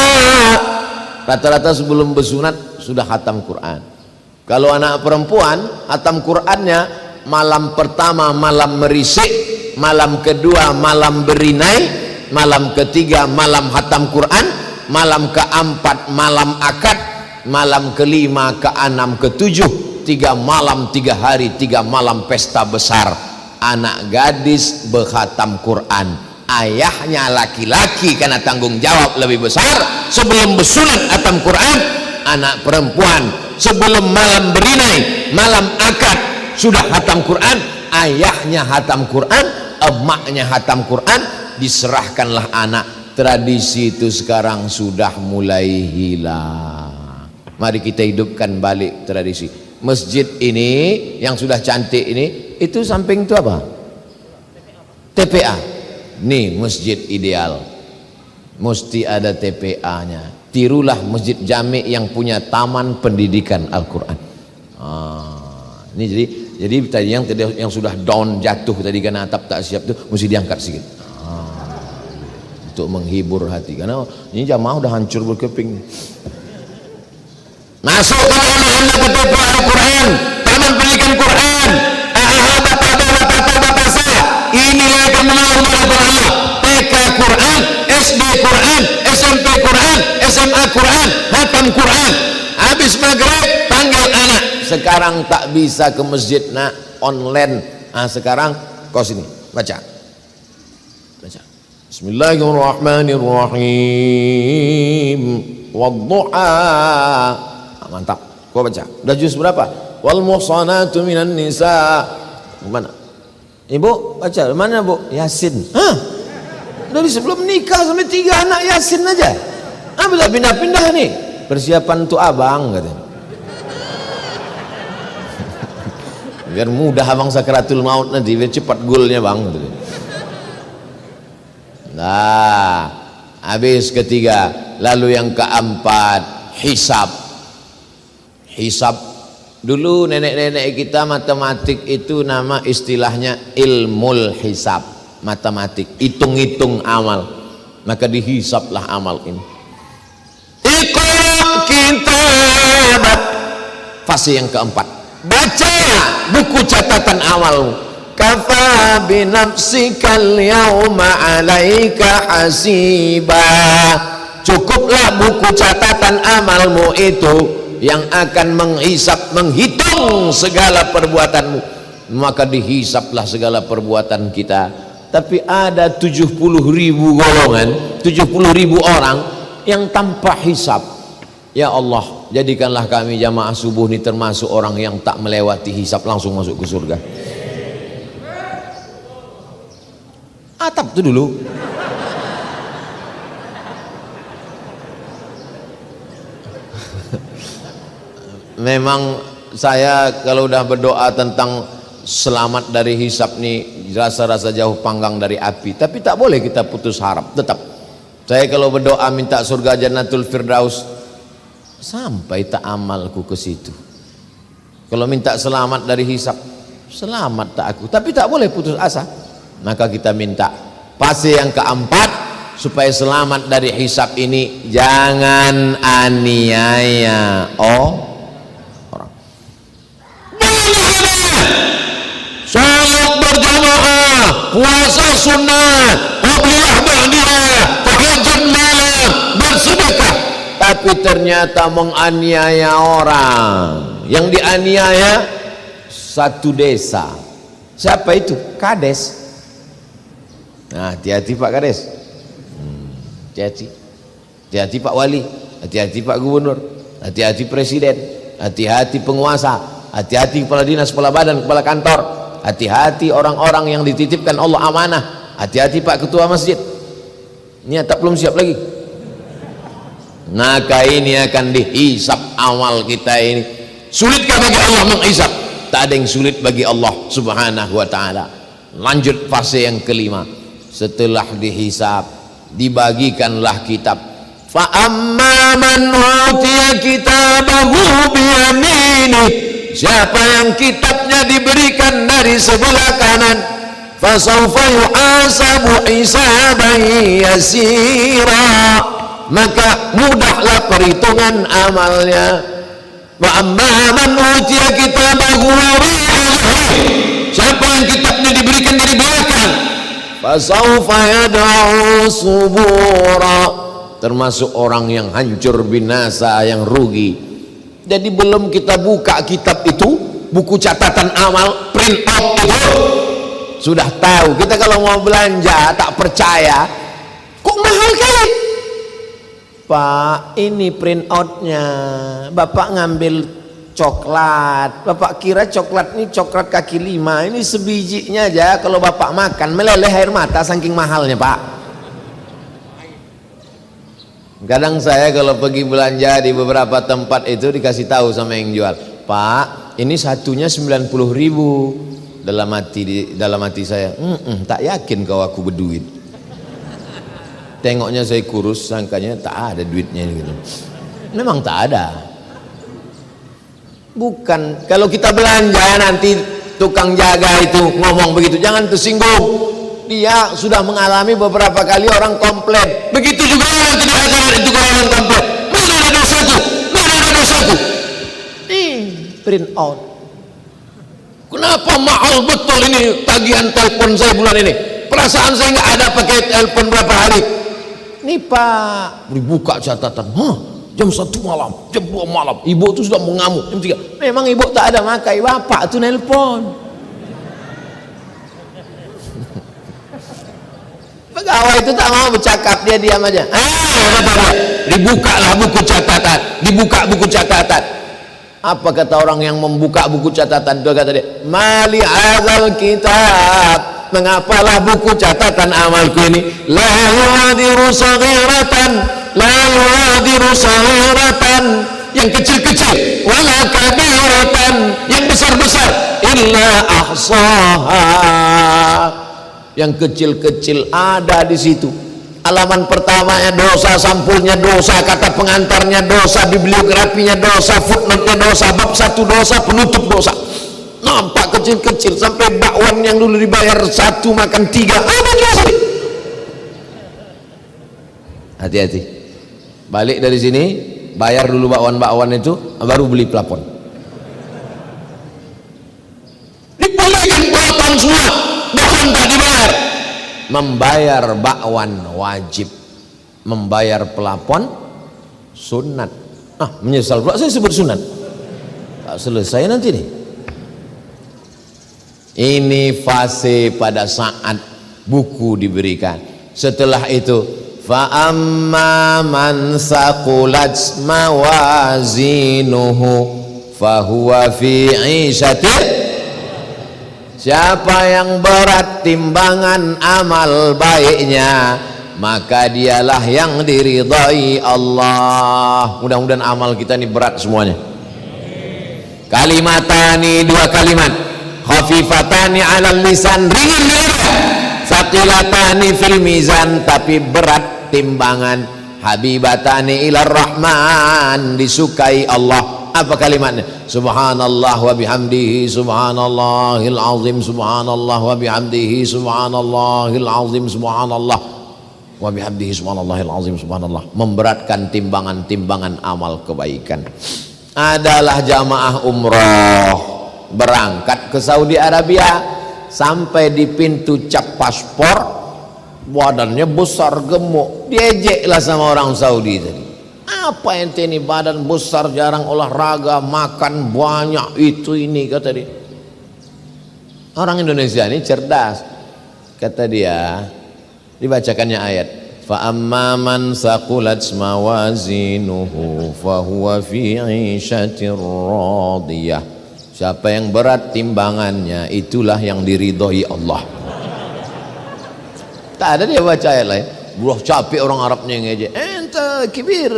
Rata-rata sebelum bersunat sudah khatam Quran. Kalau anak perempuan khatam Qurannya malam pertama malam merisik, malam kedua malam berinai, malam ketiga malam khatam Quran, malam keempat malam akad, malam kelima keenam ketujuh, 3 malam 3 hari 3 malam pesta besar. Anak gadis berkhatam Quran, ayahnya laki-laki karena tanggung jawab lebih besar sebelum bersunat khatam Quran. Anak perempuan sebelum malam berinai malam akad sudah khatam Quran, ayahnya khatam Quran, emaknya khatam Quran, diserahkanlah anak. Tradisi itu sekarang sudah mulai hilang. Mari kita hidupkan balik tradisi. Masjid ini yang sudah cantik ini, itu samping itu apa? TPA. Nih masjid ideal, mesti ada TPA-nya. Tirulah masjid jami yang punya taman pendidikan Al-Quran. Ini jadi tadi yang sudah down jatuh tadi karena atap tak siap itu mesti diangkat sedikit. Untuk menghibur hati, karena ini jamaah udah hancur berkeping. Masuk anak-anak ke TPA Al-Quran, taman pendidikan Quran. Bapak-bapak saya, inilah yang mengenal Allah. TK Quran, SD Quran, SMP Quran, SMA Quran, khatam Quran. Habis maghrib panggil anak. Sekarang tak bisa ke masjid, nak online. Sekarang kau sini baca. Bismillahirrahmanirrahim. Wadduha. Mantap. Kau baca. Udah juz berapa? Wal muhsanatu minan nisa. Mana? Ibu baca. Mana Bu? Yasin. Dari sebelum nikah sampai 3 anak Yasin aja. Bisa pindah-pindah nih. Persiapan untuk abang katanya. Biar mudah abang sakratul maut nanti, biar cepat goalnya bang. Nah, habis ketiga. Lalu yang keempat, hisab. Hisab dulu nenek-nenek kita matematik itu nama istilahnya ilmul hisab, matematik, hitung-hitung amal. Maka dihisablah amal ini. Iqra kitabak, fase yang keempat, baca buku catatan amalmu. Kafa binafsikal yawma alaika hasiba, cukuplah buku catatan amalmu itu yang akan menghisap, menghitung segala perbuatanmu. Maka dihisaplah segala perbuatan kita. Tapi ada 70.000 golongan, 70.000 orang yang tanpa hisap. Ya Allah, jadikanlah kami jamaah subuh ini termasuk orang yang tak melewati hisap, langsung masuk ke surga. Atap itu dulu. Memang saya kalau udah berdoa tentang selamat dari hisap nih, rasa-rasa jauh panggang dari api. Tapi tak boleh kita putus harap. Tetap saya kalau berdoa minta surga Jannatul Firdaus, sampai tak amalku ke situ. Kalau minta selamat dari hisap, selamat tak aku. Tapi tak boleh putus asa. Maka kita minta fase yang keempat, supaya selamat dari hisap ini, jangan aniaya orang. Salat berjamaah, puasa sunnah, qabliyah ba'diyah, tahajud malam, bersedekah. Tapi ternyata menganiaya orang. Yang dianiaya satu desa. Siapa itu? Kades. Nah, hati-hati Pak Kades, hati-hati Pak Wali, hati-hati Pak Gubernur, hati-hati Presiden, hati-hati penguasa, hati-hati kepala dinas, kepala badan, kepala kantor, hati-hati orang-orang yang dititipkan Allah amanah, hati-hati Pak Ketua Masjid. Ini tak belum siap lagi. Maka ini akan dihisap amal kita ini. Sulitkah bagi Allah menghisap? Tak ada yang sulit bagi Allah Subhanahu wa ta'ala. Lanjut fase yang kelima. Setelah dihisap, dibagikanlah kitab. Fa amma man utiya kitabahu biyamini, siapa yang kitabnya diberikan dari sebelah kanan, fa sawfa yuhasabu hisaban yasira, maka mudahlah perhitungan amalnya. Wa amma man utiya kitabahu siapa yang kitabnya diberikan dari belakang, fasawfa yad'u subura, termasuk orang yang hancur binasa, yang rugi. Jadi belum kita buka kitab itu, buku catatan amal, print out itu, sudah tahu. Kita kalau mau belanja tak percaya, kok mahal kali Pak, ini print outnya, Bapak ngambil coklat, Bapak kira coklat ini coklat kaki 5, ini sebijinya aja kalau Bapak makan meleleh air mata saking mahalnya Pak. Kadang saya kalau pergi belanja di beberapa tempat itu dikasih tahu sama yang jual, Pak ini satunya 90.000. Dalam hati saya, tak yakin kau aku berduit. Tengoknya saya kurus, sangkanya tak ada duitnya gitu. Memang tak ada. Bukan, kalau kita belanja nanti tukang jaga itu ngomong begitu, jangan tersinggung. Dia sudah mengalami beberapa kali orang komplain. Begitu juga yang tidak ada itu orang komplain. Mana ada dosaku? Mana ada dosaku? Print out. Kenapa mahal betul ini tagihan telepon saya bulan ini? Perasaan saya nggak ada pakai telepon berapa hari. Nih Pak, dibuka catatan. Jam 1 malam, jam 2 malam, ibu itu sudah mengamuk. Jam 3, memang ibu tak ada makai, bapak itu nelpon. Pegawai itu tak mau bercakap, dia diam aja. Dibukalah buku catatan, dibuka buku catatan. Apa kata orang yang membuka buku catatan itu? Kata dia, mali hadzal kitab, mengapalah buku catatan amalku ini la yuadiru saghiratan, la yuadiru saghiratan, yang kecil-kecil, wala kabiratan, yang besar-besar, illa ahsaha, yang kecil-kecil ada di situ. halaman pertamanya dosa, sampulnya dosa, kata pengantarnya dosa, bibliografinya dosa, footnote-nya dosa, bab 1 dosa, penutup dosa. Nampak kecil-kecil sampai bakwan yang dulu dibayar 1 makan 3. Apa dosa? Hati-hati. Balik dari sini, bayar dulu bakwan-bakwan itu, baru beli plafon. Dibelikan plafon semua, bakwan tak dibayar. Membayar bakwan wajib, membayar plafon sunat. Menyesal pula saya sebut sunat. Tak selesai nanti nih. Ini fase pada saat buku diberikan. Setelah itu, fa amma man saqulat mawazinuhu fahuwa fi 'ishatin. Siapa yang berat timbangan amal baiknya, maka dialah yang diridhai Allah. Mudah-mudahan amal kita ini berat semuanya. Kalimatani, 2 kalimat, khafifatani 'alal lisan, ringan di lidah, saqilatani fil mizan, tapi berat timbangan, habibatani ilar rahman, disukai Allah. Apa kalimatnya? Subhanallah wa bihamdihi subhanallahil azim, subhanallah wa bihamdihi subhanallahil azim, subhanallah wa bihamdihi subhanallahil azim, subhanallah. Memberatkan timbangan-timbangan amal kebaikan. Adalah jamaah umroh berangkat ke Saudi Arabia, sampai di pintu cap paspor, badannya besar gemuk, diejeklah sama orang Saudi tadi. Apa ente ini badan besar, jarang olahraga, makan banyak, itu ini, kata dia. Orang Indonesia ini cerdas, kata dia. Dibacakannya ayat, fa amma man saqulat mawazinuhu fahuwa fi 'ishatir radiyah. Siapa yang berat timbangannya, itulah yang diridhoi Allah. Tak ada dia baca ayat lain. Buah capek orang Arabnya ngejek. Ente kibir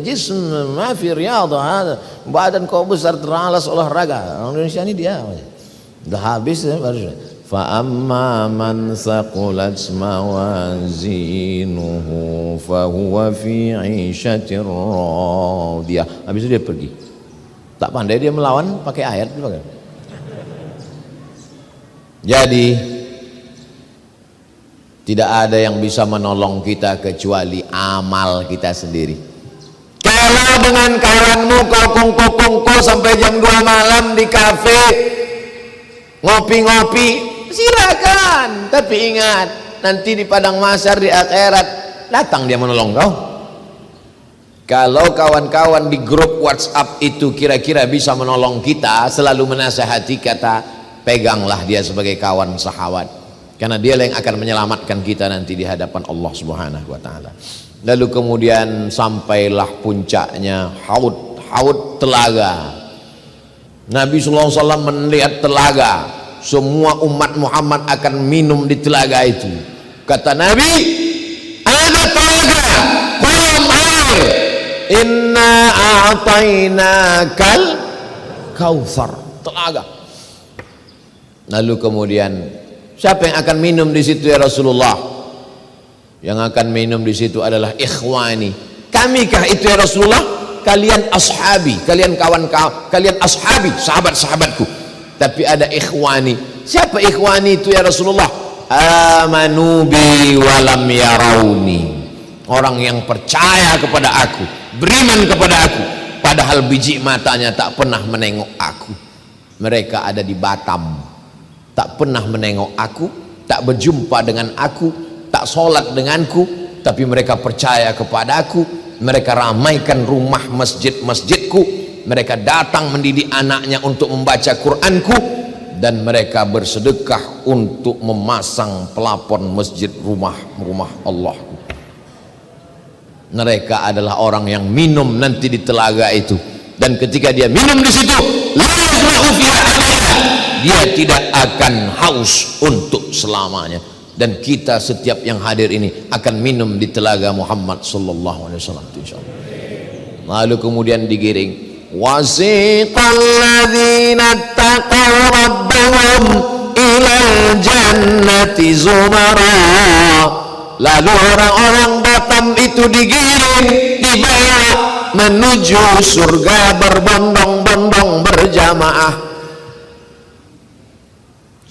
jism, ma fi riyadhah hada. Badan kau besar, teralas olahraga. Orang Indonesia ini dia. Dah habis baru. Fa amma man saqulat mawazinuhu fa huwa fi 'ishatir radiyah. Habis itu dia pergi. Tak pandai dia melawan pakai ayat. Jadi tidak ada yang bisa menolong kita kecuali amal kita sendiri. Kalau dengan kawanmu kau kongko sampai jam 2 malam di kafe ngopi-ngopi, silakan. Tapi ingat, nanti di padang mahsyar di akhirat datang dia menolong kau. Kalau kawan-kawan di grup WhatsApp itu kira-kira bisa menolong kita, selalu menasihati, kata peganglah dia sebagai kawan sahabat, karena dia yang akan menyelamatkan kita nanti di hadapan Allah Subhanahu wa taala. Lalu kemudian sampailah puncaknya haud telaga. Nabi sallallahu alaihi wasallam melihat telaga, semua umat Muhammad akan minum di telaga itu. Kata Nabi, ada telaga, kolam air, inna a'tainakal kautsar, telaga. Lalu kemudian siapa yang akan minum di situ ya Rasulullah? Yang akan minum di situ adalah ikhwani. Kamikah itu ya Rasulullah? Kalian ashabi, kalian kawan-kawan, kalian ashabi, sahabat-sahabatku. Tapi ada ikhwani. Siapa ikhwani itu ya Rasulullah? Amanu bi walam yarauni. Orang yang percaya kepada aku, beriman kepada aku, padahal biji matanya tak pernah menengok aku. Mereka ada di Batam, tak pernah menengok aku, tak berjumpa dengan aku, tak sholat denganku, tapi mereka percaya kepada aku. Mereka ramaikan rumah masjid-masjidku, mereka datang mendidik anaknya untuk membaca Quranku, dan mereka bersedekah untuk memasang pelapon masjid rumah Allahku. Mereka adalah orang yang minum nanti di telaga itu, dan ketika dia minum di situ, dia tidak akan haus untuk selamanya. Dan kita setiap yang hadir ini akan minum di telaga Muhammad sallallahu alaihi wasallam, insyaallah. Lalu kemudian digiring, wasiqal ladzina taqaw rabbahum ilal jannati zumara. Lalu orang-orang Batam itu digiring, dibawa menuju surga berbondong-bondong berjamaah.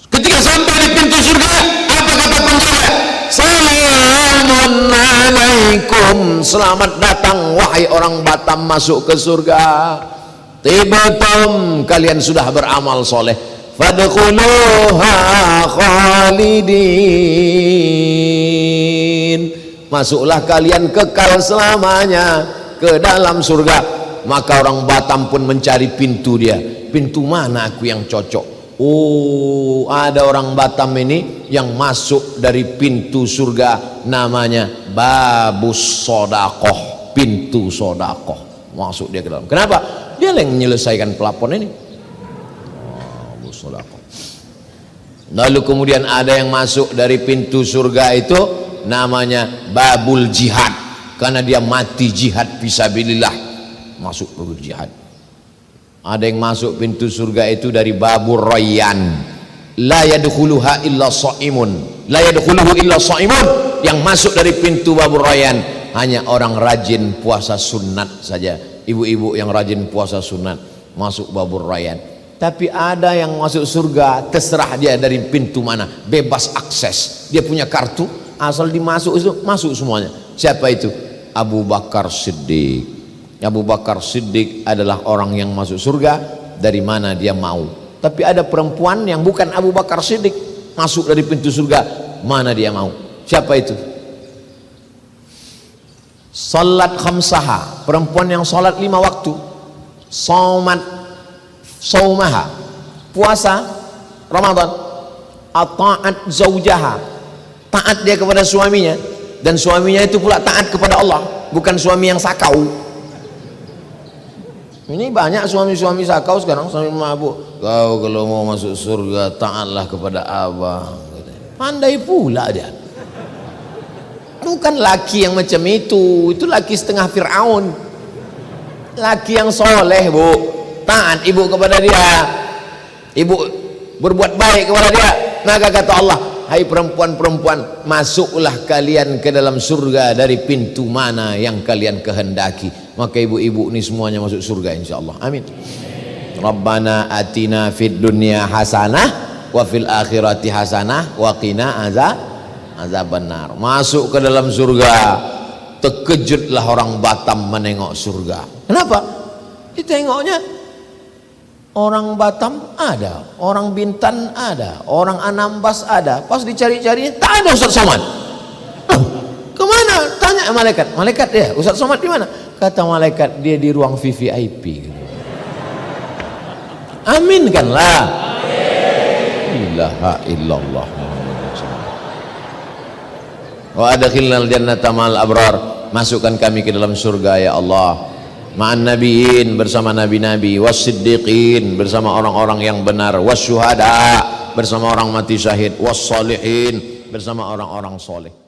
Ketika sampai di pintu surga, apa kata penjaga? Assalamualaikum, selamat datang wahai orang Batam masuk ke surga. Tibatum, kalian sudah beramal soleh. Fadkhuluha khalidin, masuklah kalian kekal selamanya ke dalam surga. Maka orang Batam pun mencari pintu dia. Pintu mana aku yang cocok? Oh, ada orang Batam ini yang masuk dari pintu surga, namanya Babus Sodakoh, pintu sodakoh. Masuk dia ke dalam. Kenapa? Dia yang menyelesaikan pelapon ini. Babus Sodakoh. Lalu kemudian ada yang masuk dari pintu surga itu, namanya Babul Jihad, karena dia mati jihad fisabilillah, masuk babul jihad. Ada yang masuk pintu surga itu dari Babur Rayyan, la yadkhuluha illa shaimun, la yadkhuluhu illa shaimun. Yang masuk dari pintu Babur Rayyan hanya orang rajin puasa sunat saja, ibu-ibu yang rajin puasa sunat masuk Babur Rayyan. Tapi ada yang masuk surga terserah dia dari pintu mana, bebas akses, dia punya kartu, asal dimasuk itu masuk semuanya. Siapa itu? Abu Bakar Siddiq. Abu Bakar Siddiq adalah orang yang masuk surga dari mana dia mau. Tapi ada perempuan yang bukan Abu Bakar Siddiq masuk dari pintu surga mana dia mau. Siapa itu? Salat khamsaha, perempuan yang salat 5 waktu. Saumaha, puasa Ramadan. Ata'at zaujaha, taat dia kepada suaminya, dan suaminya itu pula taat kepada Allah, bukan suami yang sakau. Ini banyak suami-suami sakau sekarang, suami mabuk. Kau kalau mau masuk surga taatlah kepada abang. Pandai pula dia. Bukan laki yang macam itu laki setengah Fir'aun. Laki yang soleh, bu, taat ibu kepada dia, ibu berbuat baik kepada dia. Maka kata Allah, hai perempuan-perempuan, masuklah kalian ke dalam surga dari pintu mana yang kalian kehendaki. Maka ibu-ibu ini semuanya masuk surga insyaallah. Amin. Rabbana atina fid dunya hasanah wa fil akhirati hasanah wa qina azabannar. Masuk ke dalam surga, terkejutlah orang Batam menengok surga. Kenapa? Ditengoknya orang Batam ada, orang Bintan ada, orang Anambas ada. Pas dicari-cari tak ada Ustaz Somad. Kemana? Tanya malaikat. Malaikat dia, Ustaz Somad di mana? Kata malaikat, dia di ruang VVIP. Aminkanlah. Ilaha illallah. Wa adkhilnal jannata ma'al abrar, masukkan kami ke dalam surga ya Allah, ma'an nabiin, bersama nabi-nabi, was-siddiqin, bersama orang-orang yang benar, was-syuhada, bersama orang mati syahid, was-salihin, bersama orang-orang soleh.